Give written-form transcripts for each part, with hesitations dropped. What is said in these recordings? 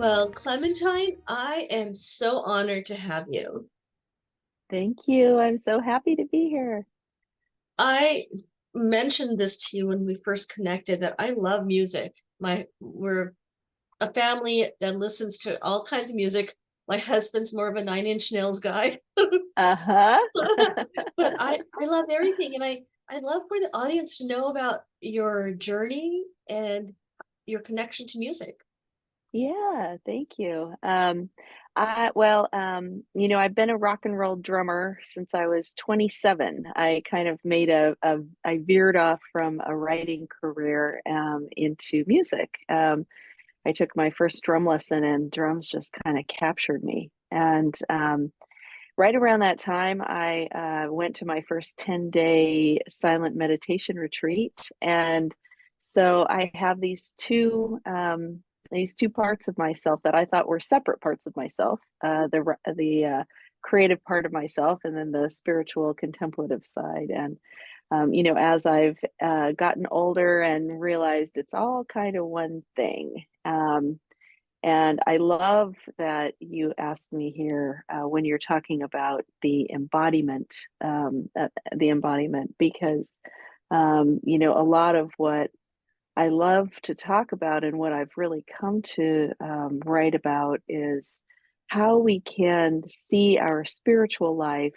Well, Clementine, I am so honored to have you. Thank you. I'm so happy to be here. I mentioned this to you when we first connected that I love music. We're a family that listens to all kinds of music. My husband's more of a Nine Inch Nails guy. Uh-huh. But I love everything, and I love for the audience to know about your journey and your connection to music. Yeah, thank you. I've been a rock and roll drummer since I was 27. I kind of I veered off from a writing career into music. I took my first drum lesson and drums just kind of captured me. And right around that time, I went to my first 10-day silent meditation retreat. And so I have these two parts of myself that I thought were separate parts of myself, the creative part of myself, and then the spiritual contemplative side. And as I've gotten older and realized it's all kind of one thing. And I love that you asked me here when you're talking about the embodiment, because a lot of what I love to talk about and what I've really come to write about is how we can see our spiritual life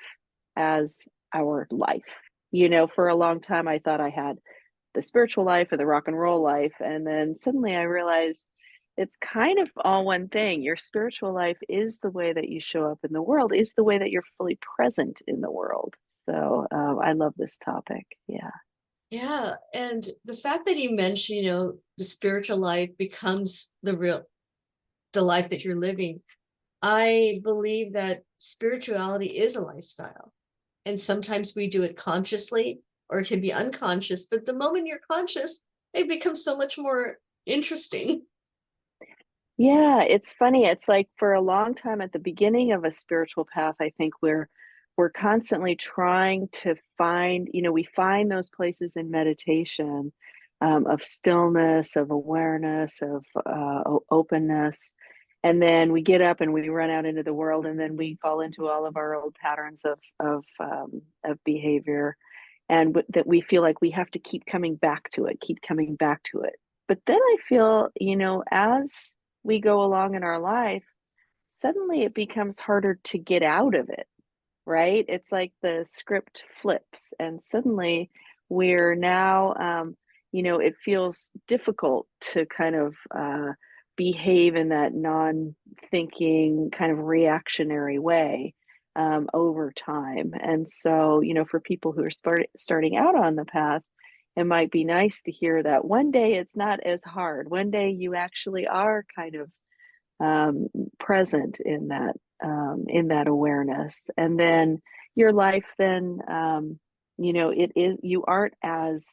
as our life. For a long time, I thought I had the spiritual life or the rock and roll life. And then suddenly I realized it's kind of all one thing. Your spiritual life is the way that you show up in the world, is the way that you're fully present in the world. So I love this topic. Yeah. Yeah, and the fact that you mentioned, the spiritual life becomes the life that you're living. I believe that spirituality is a lifestyle. And sometimes we do it consciously or it can be unconscious. But the moment you're conscious, it becomes so much more interesting. Yeah, it's funny. It's like for a long time at the beginning of a spiritual path, I think we're constantly trying to find, we find those places in meditation of stillness, of awareness, of openness. And then we get up and we run out into the world, and then we fall into all of our old patterns of behavior, and that we feel like we have to keep coming back to it, keep coming back to it. But then I feel, as we go along in our life, suddenly it becomes harder to get out of it, right? It's like the script flips, and suddenly we're now, it feels difficult to kind of behave in that non thinking, kind of reactionary way over time. And so, for people who are starting out on the path, it might be nice to hear that one day it's not as hard. One day you actually are kind of present in that awareness, and then your life then it is, you aren't as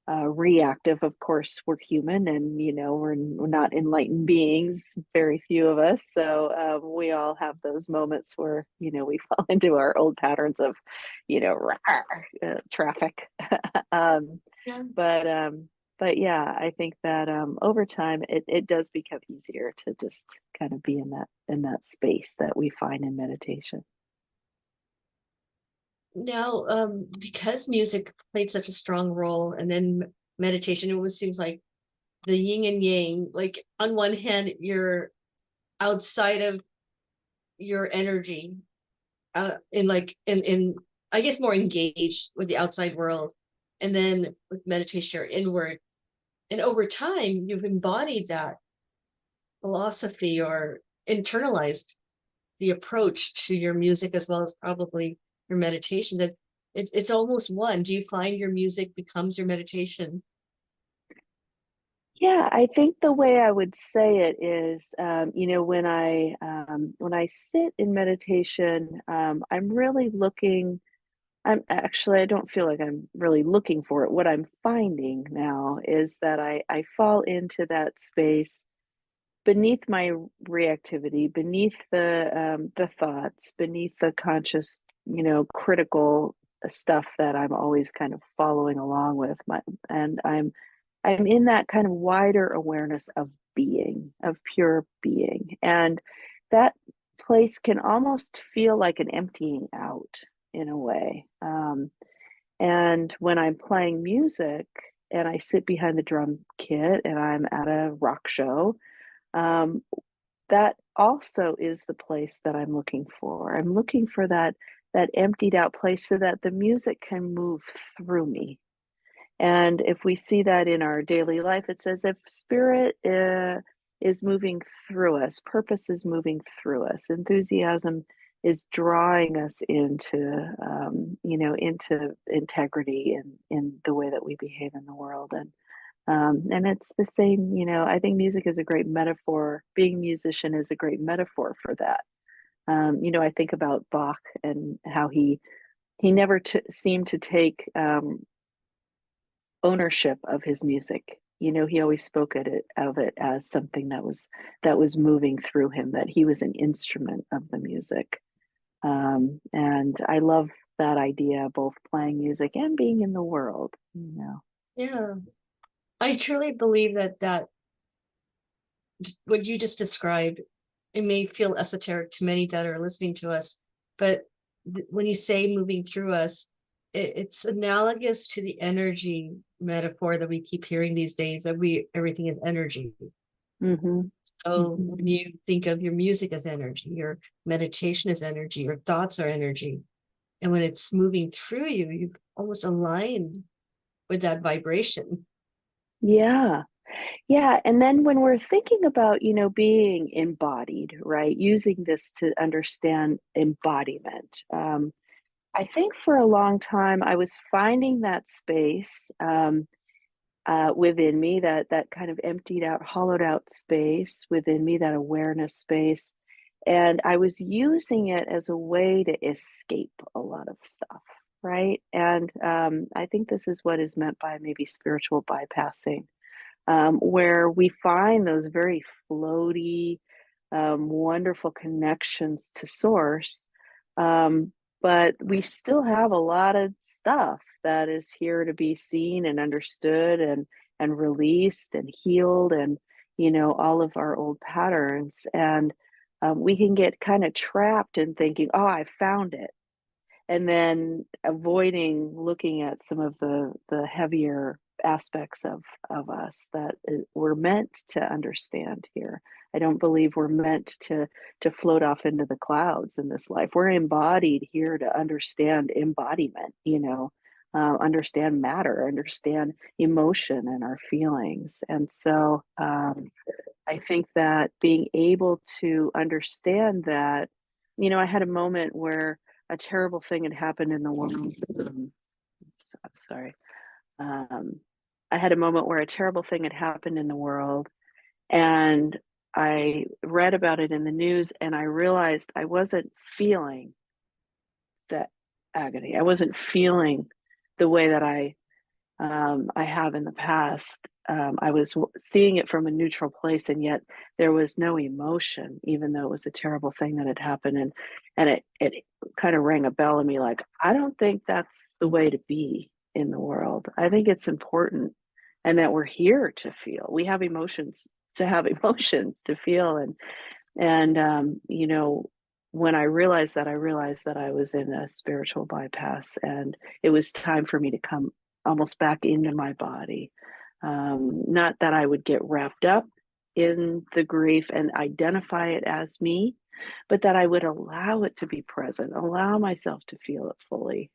reactive. Of course, we're human, and we're not enlightened beings, very few of us, so we all have those moments where we fall into our old patterns of traffic. um, Yeah. but yeah, I think that over time it does become easier to just kind of be in that space that we find in meditation. Now, because music played such a strong role, and then meditation, it always seems like the yin and yang. Like on one hand, you're outside of your energy, in I guess more engaged with the outside world, and then with meditation, you're inward. And over time, you've embodied that philosophy or internalized the approach to your music as well as probably your meditation. That it's almost one. Do you find your music becomes your meditation? Yeah, I think the way I would say it is, when I sit in meditation, I'm really looking. I don't feel like I'm really looking for it. What I'm finding now is that I fall into that space beneath my reactivity, beneath the thoughts, beneath the conscious, critical stuff that I'm always kind of following along with. And I'm in that kind of wider awareness of being, of pure being. And that place can almost feel like an emptying out in a way. And when I'm playing music and I sit behind the drum kit and I'm at a rock show, um, that also is the place that I'm looking for. I'm looking for that emptied out place so that the music can move through me. And if we see that in our daily life, it's as if spirit is moving through us, purpose is moving through us, enthusiasm is drawing us into, into integrity in the way that we behave in the world. And it's the same, I think music is a great metaphor. Being a musician is a great metaphor for that. I think about Bach and how he never seemed to take ownership of his music. He always spoke of it as something that was moving through him, that he was an instrument of the music. And I love that idea, both playing music and being in the world. Yeah, I truly believe that what you just described, it may feel esoteric to many that are listening to us, but when you say moving through us, it's analogous to the energy metaphor that we keep hearing these days, that everything is energy. Mm-hmm. So when you think of your music as energy, your meditation as energy, your thoughts are energy, and when it's moving through you, you've almost aligned with that vibration. Yeah. Yeah. And then when we're thinking about, being embodied, right, using this to understand embodiment, I think for a long time I was finding that space within me, that kind of emptied out, hollowed out space within me, that awareness space. And I was using it as a way to escape a lot of stuff, right? And I think this is what is meant by maybe spiritual bypassing, where we find those very floaty, wonderful connections to source. But we still have a lot of stuff that is here to be seen and understood and released and healed, and all of our old patterns. And we can get kind of trapped in thinking, oh, I found it, and then avoiding looking at some of the heavier aspects of us that we're meant to understand here. I don't believe we're meant to float off into the clouds in this life. We're embodied here to understand embodiment, understand matter, understand emotion and our feelings. And so I think that being able to understand that, I had a moment where a terrible thing had happened in the world. I'm sorry. I had a moment where a terrible thing had happened in the world, and I read about it in the news, and I realized I wasn't feeling that agony. I wasn't feeling the way that I have in the past. I was seeing it from a neutral place, and yet there was no emotion, even though it was a terrible thing that had happened. And it kind of rang a bell in me, like, I don't think that's the way to be in the world. I think it's important, and that we're here to feel. We have emotions to have emotions to feel. And when I realized that I was in a spiritual bypass, and it was time for me to come almost back into my body. Not that I would get wrapped up in the grief and identify it as me, but that I would allow it to be present, allow myself to feel it fully.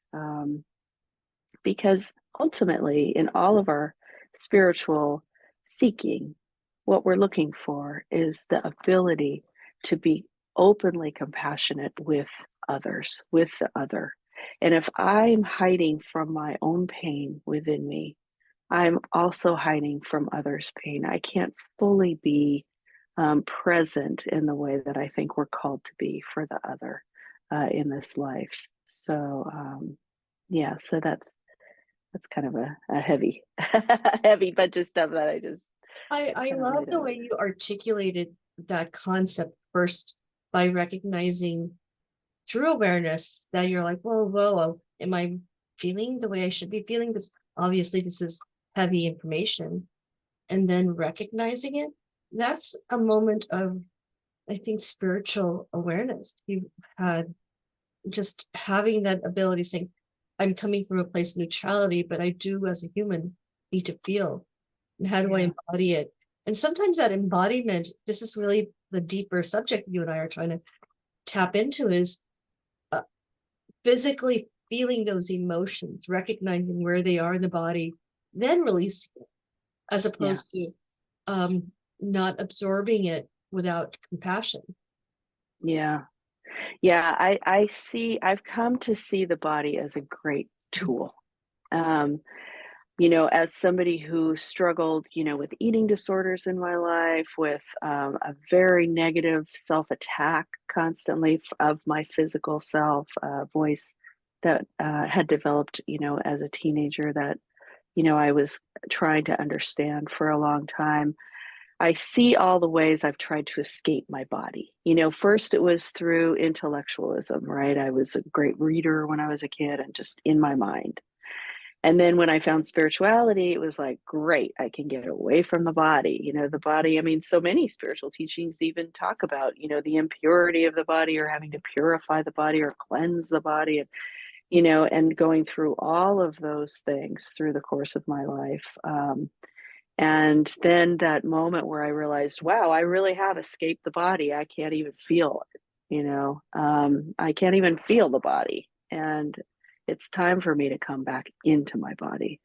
Because ultimately, in all of our spiritual seeking, what we're looking for is the ability to be openly compassionate with others, with the other. And if I'm hiding from my own pain within me, I'm also hiding from others' pain. I can't fully be present in the way that I think we're called to be for the other in this life. So, so that's kind of a heavy, heavy bunch of stuff that I love the way you articulated that concept first, by recognizing through awareness that you're like, whoa, am I feeling the way I should be feeling? Because obviously this is heavy information. And then recognizing it, that's a moment of, I think, spiritual awareness. You've had just having that ability, saying, I'm coming from a place of neutrality, but I do as a human need to feel. And how do I embody it? And sometimes that embodiment, this is really the deeper subject you and I are trying to tap into, is physically feeling those emotions, recognizing where they are in the body, then releasing it, as opposed to not absorbing it without compassion. Yeah. I've come to see the body as a great tool. As somebody who struggled, with eating disorders in my life, with a very negative self-attack constantly of my physical self, voice that had developed, as a teenager that, I was trying to understand for a long time. I see all the ways I've tried to escape my body. First it was through intellectualism, right? I was a great reader when I was a kid and just in my mind. And then when I found spirituality, it was like, great, I can get away from the body. The body, I mean, so many spiritual teachings even talk about, the impurity of the body, or having to purify the body or cleanse the body. And going through all of those things through the course of my life. And then that moment where I realized, wow, I really have escaped the body. I can't even feel it, I can't even feel the body. And it's time for me to come back into my body.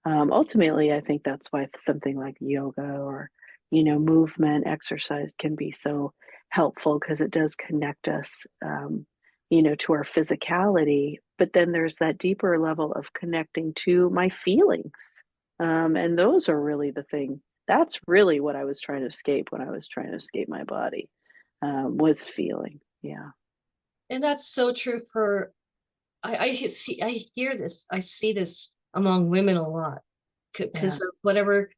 Ultimately, I think that's why something like yoga or, movement, exercise can be so helpful, because it does connect us, to our physicality. But then there's that deeper level of connecting to my feelings. And those are really the thing. That's really what I was trying to escape when I was trying to escape my body, was feeling. Yeah. And that's so true for, I hear this, I see this among women a lot, because of whatever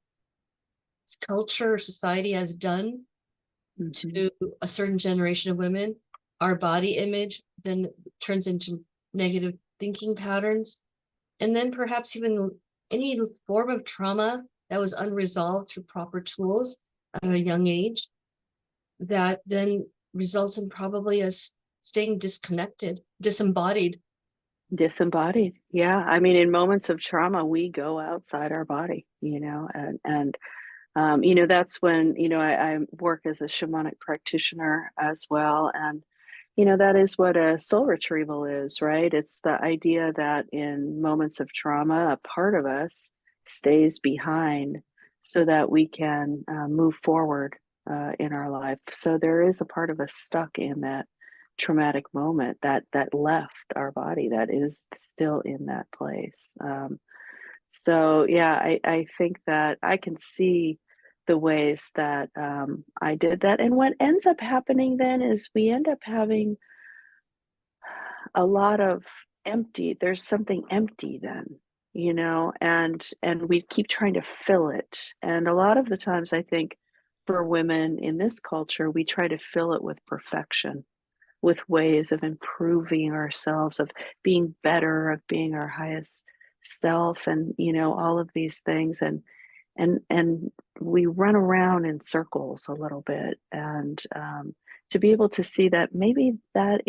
culture or society has done to a certain generation of women. Our body image then turns into negative thinking patterns. And then perhaps even any form of trauma that was unresolved through proper tools at a young age, that then results in probably us staying disconnected, disembodied. Disembodied. Yeah. I mean, in moments of trauma, we go outside our body, and that's when, I work as a shamanic practitioner as well. And, that is what a soul retrieval is, right? It's the idea that in moments of trauma, a part of us stays behind so that we can move forward in our life. So there is a part of us stuck in that traumatic moment that left our body, that is still in that place. So yeah, I think that I can see the ways that I did that. And what ends up happening then is we end up having a lot of empty, there's something empty then, and we keep trying to fill it. And a lot of the times I think for women in this culture, we try to fill it with perfection, with ways of improving ourselves, of being better, of being our highest self, and all of these things. And we run around in circles a little bit. And to be able to see that maybe there,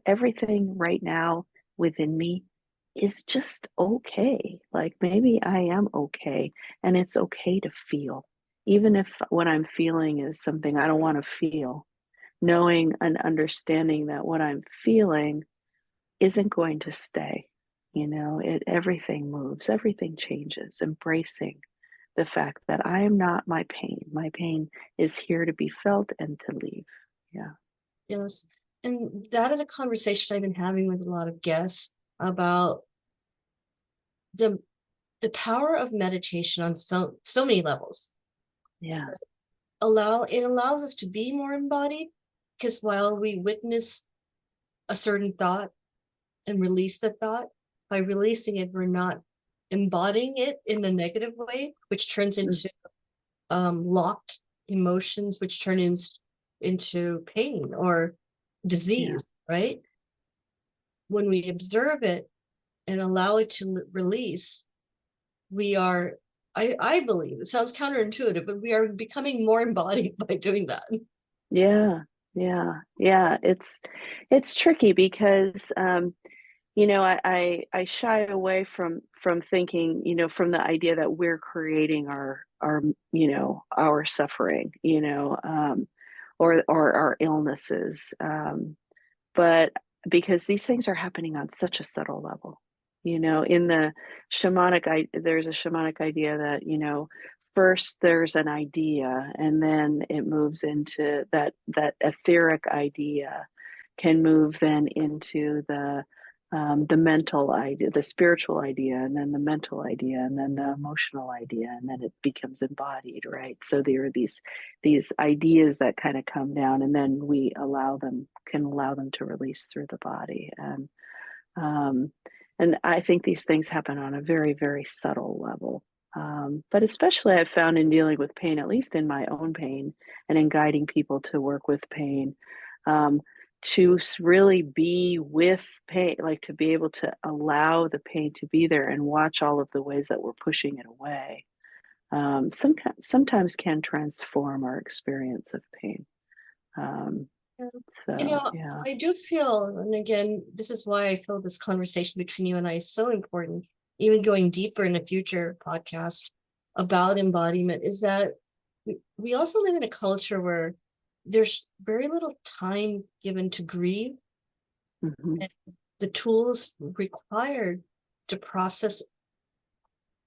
everything right now within me is just okay. Like maybe I am okay, and it's okay to feel, even if what I'm feeling is something I don't want to feel. Knowing and understanding that what I'm feeling isn't going to stay. Everything moves, everything changes, embracing the fact that I am not my pain. My pain is here to be felt and to leave. Yeah. Yes. And that is a conversation I've been having with a lot of guests about the power of meditation on so many levels. Yeah. It allows us to be more embodied, because while we witness a certain thought and release the thought, by releasing it, we're not embodying it in a negative way, which turns into locked emotions, which turn into pain or disease, right? When we observe it and allow it to release, we are I believe it sounds counterintuitive, but we are becoming more embodied by doing that. Yeah, yeah. It's tricky because I shy away from thinking, from the idea that we're creating our suffering, or our illnesses. But because these things are happening on such a subtle level, in the there's a shamanic idea that, first there's an idea and then it moves into that etheric idea can move then into the mental idea, the spiritual idea, and then the mental idea, and then the emotional idea, and then it becomes embodied, right? So there are these ideas that kind of come down, and then we can allow them to release through the body, um, and I think these things happen on a very, very subtle level. But especially I've found in dealing with pain, at least in my own pain, and in guiding people to work with pain. Um, to really be with pain, like to be able to allow the pain to be there and watch all of the ways that we're pushing it away, sometimes can transform our experience of pain. Um, You so, know, yeah. I do feel, and again, this is why I feel this conversation between you and I is so important, even going deeper in a future podcast about embodiment, is that we also live in a culture where there's very little time given to grieve, Hmm. and the tools required to process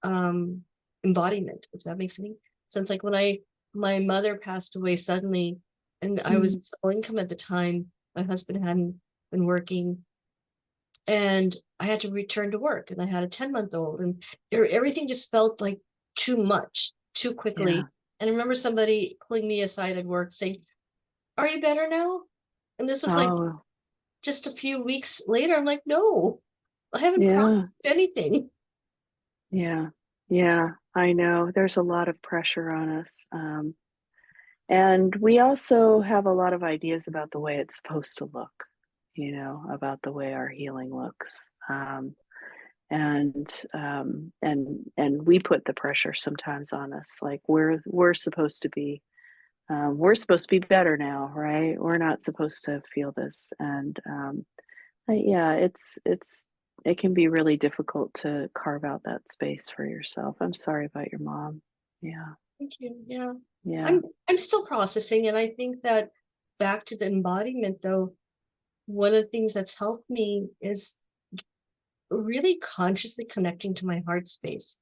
um embodiment, if that makes any sense. Like when my mother passed away suddenly and I Mm. was low income at the time, my husband hadn't been working, and I had to return to work, and I had a 10-month-old, and everything just felt like too much too Yeah. quickly. And I remember somebody pulling me aside at work saying, "Are you better now?" And this was like Oh, just a few weeks later. I'm like, no, I haven't yeah. processed anything. Yeah. Yeah. I know there's a lot of pressure on us. And we also have a lot of ideas about the way it's supposed to look, about the way our healing looks. And we put the pressure sometimes on us, like we're supposed to be better now, right? We're not supposed to feel this. And yeah, it can be really difficult to carve out that space for yourself. I'm sorry about your mom. Yeah. Thank you. Yeah. Yeah. I'm still processing, and I think that back to the embodiment though, one of the things that's helped me is really consciously connecting to my heart space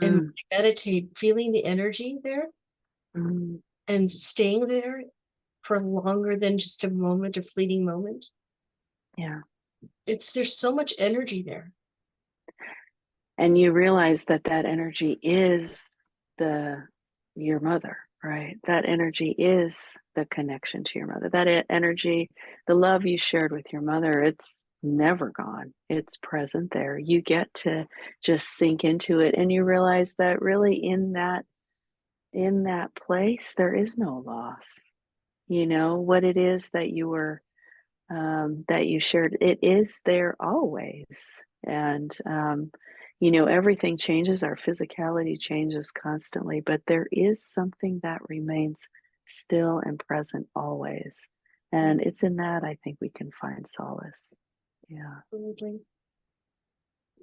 and Mm, meditate, feeling the energy there mm, and staying there for longer than just a moment or fleeting moment. yeah. There's so much energy there. And you realize that energy is the your mother, right? That energy is the connection to your mother. That energy, the love you shared with your mother, it's never gone. It's present there. You get to just sink into it, and you realize that really in that place there is no loss. What it is that that you shared, it is there always. And, everything changes, our physicality changes constantly, but there is something that remains still and present always. And it's in that I think we can find solace. Yeah. Absolutely.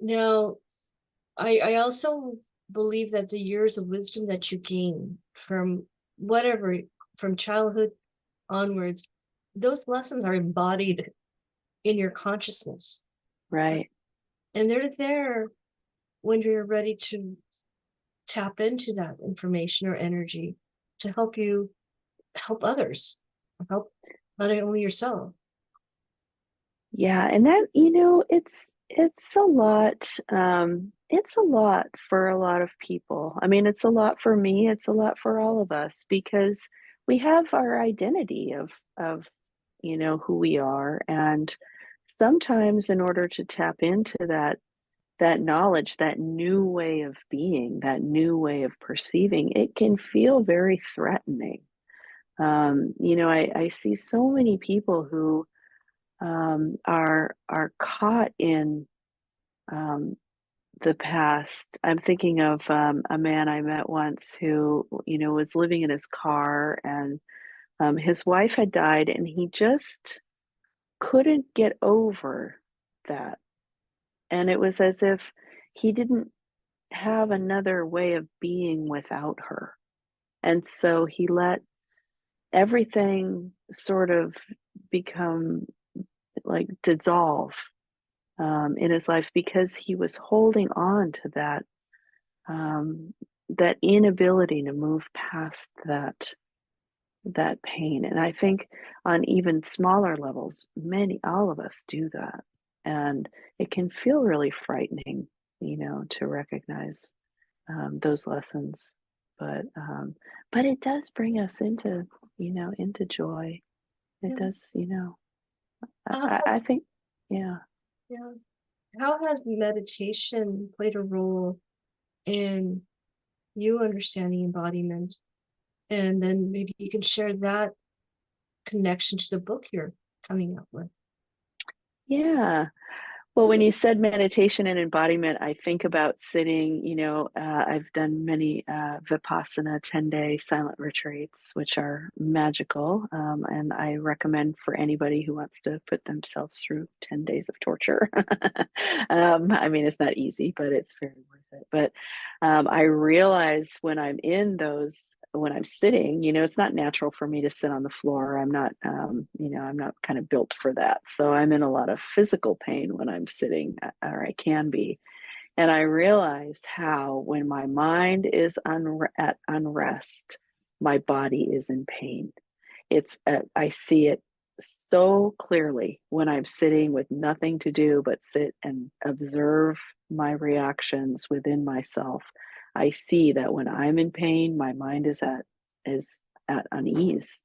Now, I also believe that the years of wisdom that you gain from whatever, from childhood onwards, those lessons are embodied in your consciousness. Right. And they're there when you're ready to tap into that information or energy to help you help others, help not only yourself. Yeah, and that, it's a lot for a lot of people. I mean, it's a lot for me, it's a lot for all of us because we have our identity of who we are, and sometimes in order to tap into that knowledge, that new way of being, that new way of perceiving, it can feel very threatening. I see so many people who are caught in um, the past. I'm thinking of a man I met once who, was living in his car, and his wife had died, and he just couldn't get over that. And it was as if he didn't have another way of being without her. And so he let everything sort of become like dissolve in his life because he was holding on to um, that inability to move past that pain. And I think on even smaller levels, all of us do that, and it can feel really frightening, to recognize those lessons. But it does bring us into joy. It Yeah. does, How, I think, yeah. yeah. How has meditation played a role in you understanding embodiment? And then maybe you can share that connection to the book you're coming up with. Yeah. Well, when you said meditation and embodiment, I think about sitting, I've done many Vipassana 10-day silent retreats, which are magical. And I recommend for anybody who wants to put themselves through 10 days of torture. I mean, it's not easy, but it's very worth it. But I realize when I'm in those, when I'm sitting, it's not natural for me to sit on the floor. I'm not, I'm not kind of built for that. So I'm in a lot of physical pain when I'm sitting, or I can be. And I realize how when my mind is at unrest, my body is in pain. I see it so clearly when I'm sitting with nothing to do but sit and observe my reactions within myself. I see that when I'm in pain, my mind is at unease,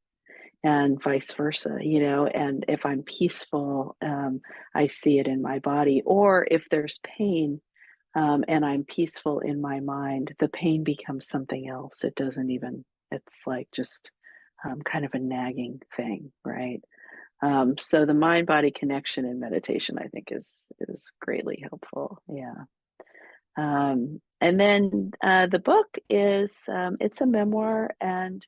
and vice versa, and if I'm peaceful, I see it in my body. Or if there's pain, and I'm peaceful in my mind, the pain becomes something else. It's like just kind of a nagging thing, right? So the mind body connection in meditation, I think, is greatly helpful. Yeah. And then the book it's a memoir, and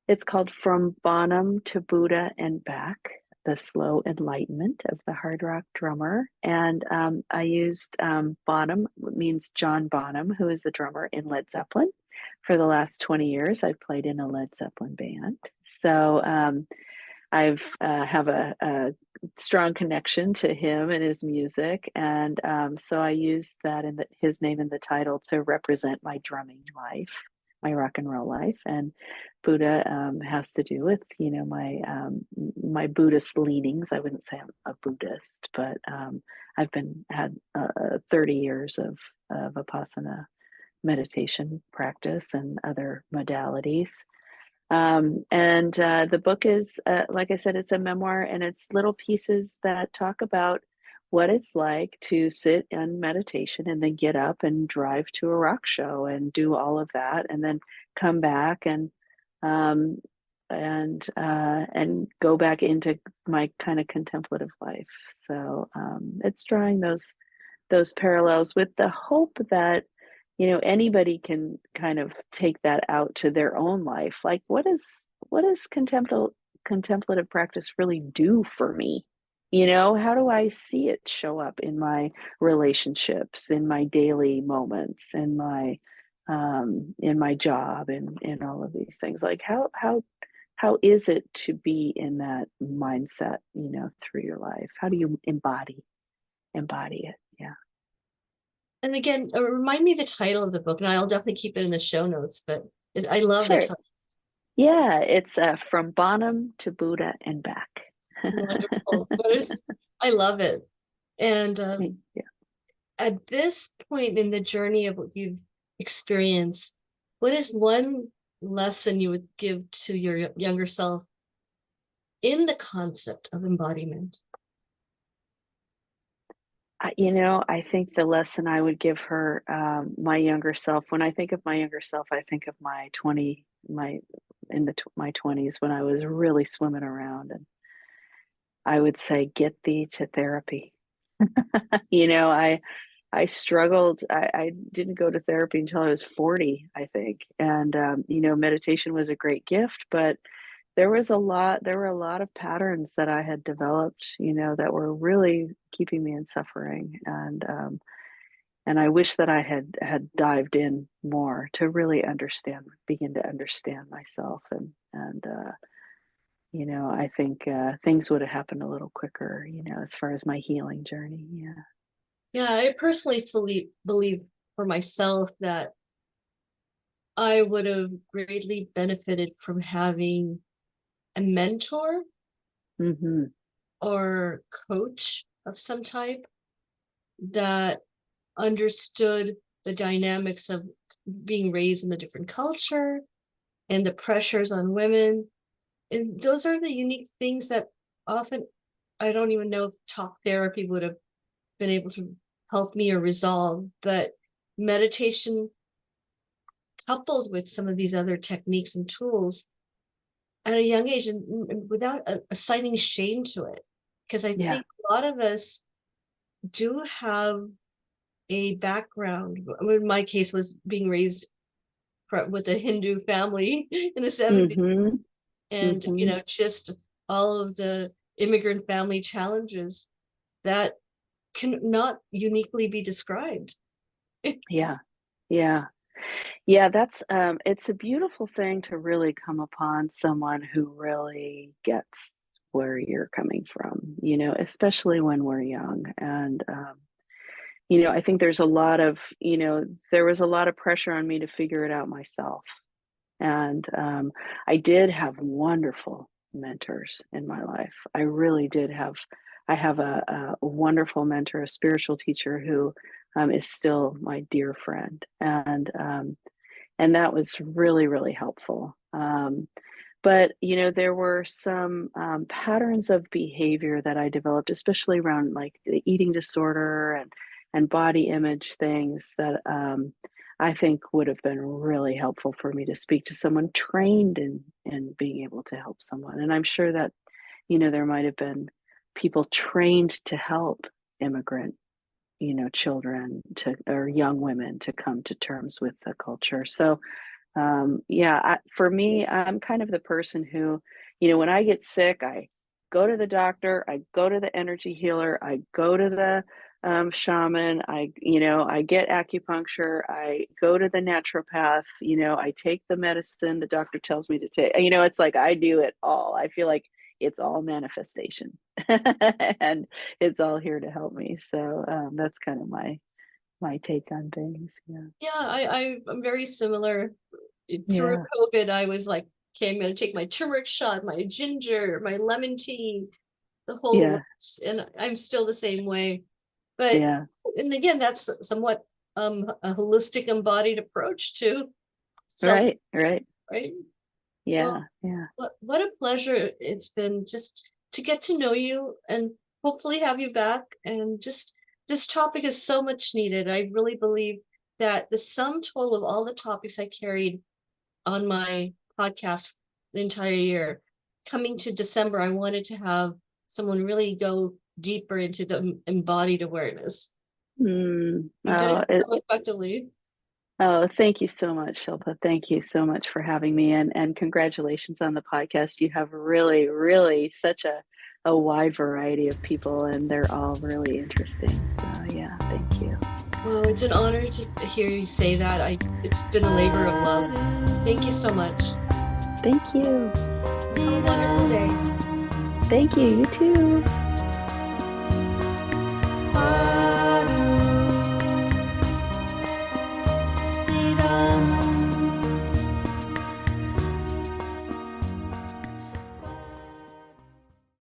it's called From Bonham to Buddha and Back: The Slow Enlightenment of the Hard Rock Drummer. And I used Bonham, means John Bonham, who is the drummer in Led Zeppelin. For the last 20 years, I've played in a Led Zeppelin band. So I've have a strong connection to him and his music, and so I used that in his name in the title to represent my drumming life, my rock and roll life. And Buddha has to do with my Buddhist leanings. I wouldn't say I'm a Buddhist, but I've had 30 years of Vipassana meditation practice and other modalities. And the book is, like I said, it's a memoir, and it's little pieces that talk about what it's like to sit in meditation and then get up and drive to a rock show and do all of that, and then come back um, and go back into my kind of contemplative life. So it's drawing those parallels with the hope that anybody can kind of take that out to their own life. Like, what does contemplative practice really do for me? How do I see it show up in my relationships, in my daily moments, in my job, and in all of these things? Like, how is it to be in that mindset, through your life? How do you embody it? Yeah. And again, remind me the title of the book, and I'll definitely keep it in the show notes. But I love the Sure. title. Yeah, it's From Bonham to Buddha and Back. Wonderful. I love it. And Yeah. at this point in the journey of what you've experienced, what is one lesson you would give to your younger self in the concept of embodiment? I think the lesson I would give her, my younger self, when I think of my younger self, I think of my 20s, when I was really swimming around, and I would say, get thee to therapy. I I struggled. I didn't go to therapy until I was 40, I think. And, meditation was a great gift, but there were a lot of patterns that I had developed, that were really keeping me in suffering. And I wish that I had dived in more to really begin to understand myself. I think things would have happened a little quicker, as far as my healing journey. Yeah. Yeah, I personally fully believe for myself that I would have greatly benefited from having a mentor Mm-hmm. or coach of some type that understood the dynamics of being raised in a different culture and the pressures on women. And those are the unique things that often I don't even know if talk therapy would have been able to help me or resolve, but meditation coupled with some of these other techniques and tools at a young age and without assigning shame to it. Because I Yeah. think a lot of us do have a background. In my case, was being raised with a Hindu family in the 70s, Mm-hmm. and Mm-hmm. just all of the immigrant family challenges that can not uniquely be described. Yeah. Yeah. Yeah, it's a beautiful thing to really come upon someone who really gets where you're coming from, especially when we're young. And I think there was a lot of pressure on me to figure it out myself. And I did have wonderful mentors in my life. I really did have. I have a wonderful mentor, a spiritual teacher who is still my dear friend, and that was really, really helpful. But there were some patterns of behavior that I developed, especially around like the eating disorder and body image things that I think would have been really helpful for me to speak to someone trained in being able to help someone. And I'm sure that there might have been people trained to help immigrant children or young women to come to terms with the culture. So yeah, for me, I'm kind of the person who, when I get sick, I go to the doctor, I go to the energy healer, I go to the shaman, I get acupuncture, I go to the naturopath, I take the medicine the doctor tells me to take. It's like I do it all. I feel like it's all manifestation and it's all here to help me. So that's kind of my take on things. Yeah. Yeah, I'm very similar. Through Yeah. COVID, I was like, okay, I'm going to take my turmeric shot, my ginger, my lemon tea, the whole Yeah. works, and I'm still the same way. But Yeah. and again, that's somewhat a holistic, embodied approach to self, Right, right. right? Well, Yeah, yeah. what a pleasure it's been just to get to know you and hopefully have you back. And just this topic is so much needed. I really believe that the sum total of all the topics I carried on my podcast the entire year, coming to December, I wanted to have someone really go deeper into the embodied awareness. You did Oh, it so effectively. thank you so much, Shilpa. Thank you so much for having me, and congratulations on the podcast. You have really, really such a wide variety of people, and they're all really interesting. So yeah, thank you. Well, it's an honor to hear you say that. It's been a labor of love. Thank you so much. Thank you. Have a wonderful day. Thank you. You too.